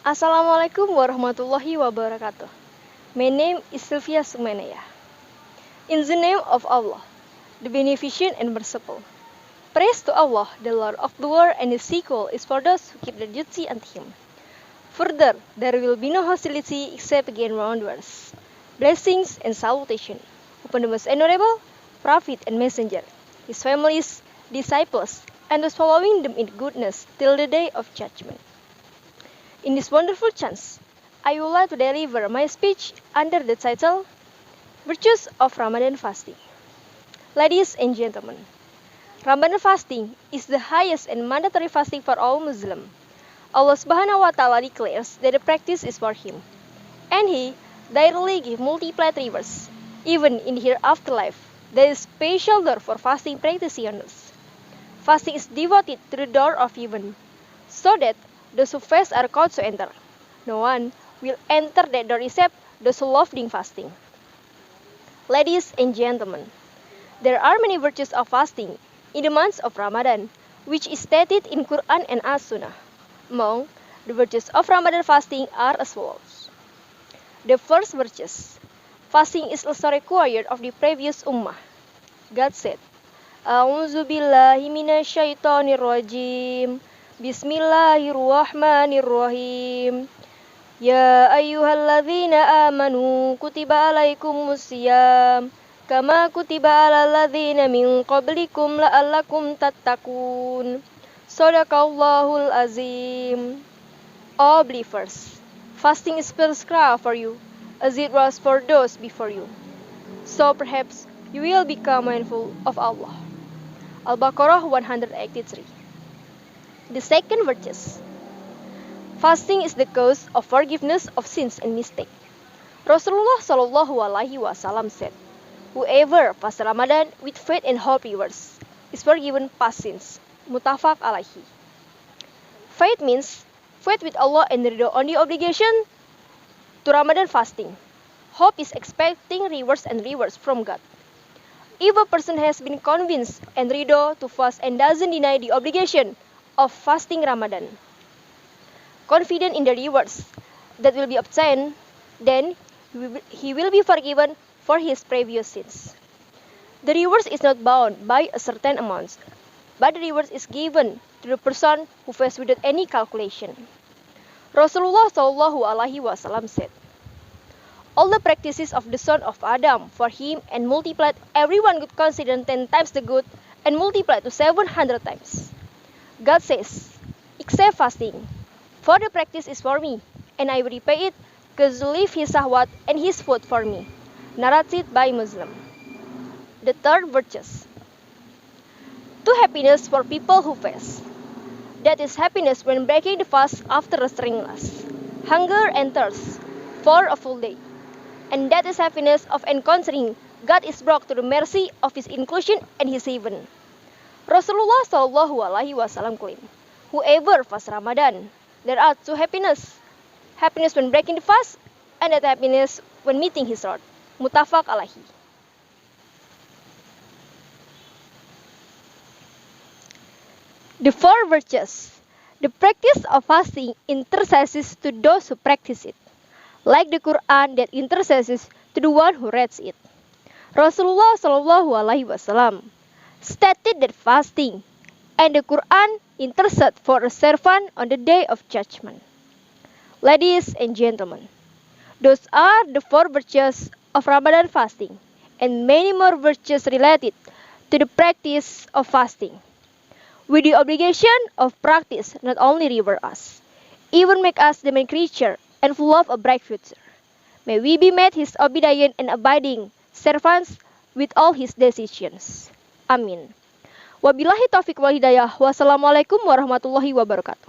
Assalamualaikum warahmatullahi wabarakatuh. My name is Sylvia Sumenaya. In the name of Allah, the Beneficent and Merciful. Praise to Allah, the Lord of the world, and His sequel is for those who keep their duty unto Him. Further, there will be no hostility except against wrongdoers. Blessings and salutation upon the most honorable Prophet and Messenger, his families, disciples, and those following them in goodness till the day of judgment. In this wonderful chance, I would like to deliver my speech under the title, Virtues of Ramadan Fasting. Ladies and gentlemen, Ramadan fasting is the highest and mandatory fasting for all Muslims. Allah Subhanahu wa Ta'ala declares that the practice is for Him, and He directly gives multiplied rewards. Even in the hereafterlife, there is special door for fasting practitioners. Fasting is devoted to the door of heaven, so that those who fast are called to enter. No one will enter that door except those who love doing fasting. Ladies and gentlemen, there are many virtues of fasting in the months of Ramadan, which is stated in Quran and As-Sunnah. Among the virtues of Ramadan fasting are as follows. The first virtues, fasting is also required of the previous ummah. God said, A'udzu billahi minasyaitonir rajim. Bismillahirrahmanirrahim. Ya ayyuhalladzina amanu kutiba alaikumusiyam kama kutiba alal ladzina min qablikum la'allakum tattaqun. Shadaqallahul azim. O believers, fasting is prescribed for you as it was for those before you. So perhaps you will become mindful of Allah. Al-Baqarah 183. The second virtues. Fasting is the cause of forgiveness of sins and mistakes. Rasulullah Shallallahu Alaihi Wasallam said, "Whoever fasts Ramadan with faith and hope rewards is forgiven past sins." Muttafaq alaihi. Faith means faith with Allah and ridho on the obligation to Ramadan fasting. Hope is expecting rewards from God. If a person has been convinced and ridho to fast and doesn't deny the obligation of fasting Ramadan, confident in the rewards that will be obtained, then he will be forgiven for his previous sins. The rewards is not bound by a certain amount, but the rewards is given to the person who fasts without any calculation. Rasulullah Shallallahu Alaihi Wasallam said, "All the practices of the son of Adam for him and multiplied everyone good consider 10 times the good and multiplied to 700 times." God says, except fasting, for the practice is for me, and I will repay it, because to leave his sahwat and his food for me. Narrated by Muslim. The third virtues. Two happiness for people who fast. That is happiness when breaking the fast after restraining us, hunger and thirst for a full day. And that is happiness of encountering God is brought to the mercy of His inclusion and His heaven. Rasulullah Shallallahu Alaihi Wasallam claimed, "Whoever fasts Ramadan, there are two happiness: happiness when breaking the fast, and that happiness when meeting his Lord." Muttafaq alaihi. The four virtues. The practice of fasting intercesses to those who practice it, like the Quran that intercesses to the one who reads it. Rasulullah Shallallahu Alaihi Wasallam stated that fasting and the Quran intercede for a servant on the day of judgment. Ladies and gentlemen, those are the four virtues of Ramadan fasting, and many more virtues related to the practice of fasting. With the obligation of practice not only reward us, even make us the main creature and full of a bright future. May we be made His obedient and abiding servants with all His decisions. Amin. Wabillahi taufiq wal hidayah. Wassalamualaikum warahmatullahi wabarakatuh.